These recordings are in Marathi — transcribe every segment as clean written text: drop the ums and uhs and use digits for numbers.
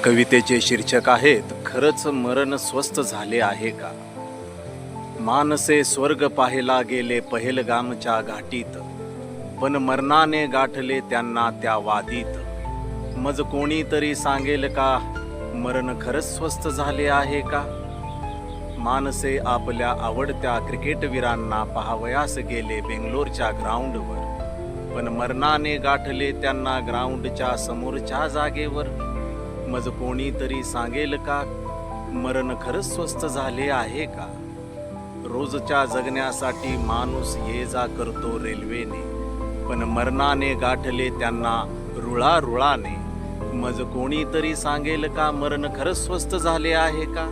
कवितेचे शीर्षक आहेत, खरंच मरण स्वस्थ झाले आहे का? मानसे स्वर्ग पाहायला गेले पहलगामच्या घाटीत, पण मरणाने गाठले त्यांना त्या वादीत. मज कोणीतरी सांगेल का, मरण खरंच स्वस्थ झाले आहे का? मानसे आपल्या आवडत्या क्रिकेटवीरांना पाहावयास गेले बेंगलोरच्या ग्राउंडवर, पण मरणाने गाठले त्यांना ग्राउंडच्या समोरच्या जागेवर. मज कोणीतरी सांगेल का, मरण खरंच स्वस्थ झाले आहे का? रोजच्या जगण्यासाठी माणूस ये जा करतो रेल्वेने, पण मरणाने गाठले त्यांना रुळारुळाने. मज कोणीतरी सांगेल का, मरण खरंच स्वस्थ झाले आहे का?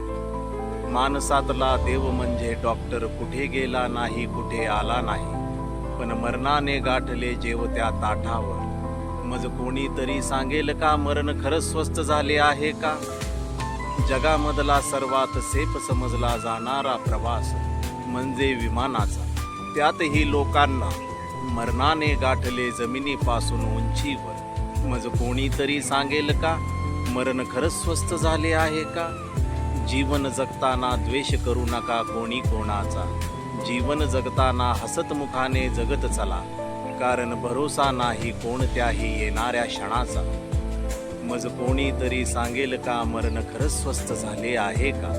माणसातला देव म्हणजे डॉक्टर कुठे गेला नाही, कुठे आला नाही, पण मरणाने गाठले जेवत्या ताटावर. मज कोणीतरी सांगेल का, मरण खरंच स्वस्थ झाले आहे का? जगामधला सर्वात सेफ समजला जाणारा प्रवास म्हणजे विमानाचा, त्यातही लोकांना मरणाने गाठले जमिनीपासून उंचीवर. मज कोणीतरी सांगेल का, मरण खरंच स्वस्थ झाले आहे का? जीवन जगताना द्वेष करू नका कोणी कोणाचा, जीवन जगताना हसत मुखाने जगत चला, कारण भरोसा नाही कोणत्याही येणाऱ्या क्षणाचा. मज कोणीतरी सांगेल का, मरण खरंच स्वस्थ झाले आहे का?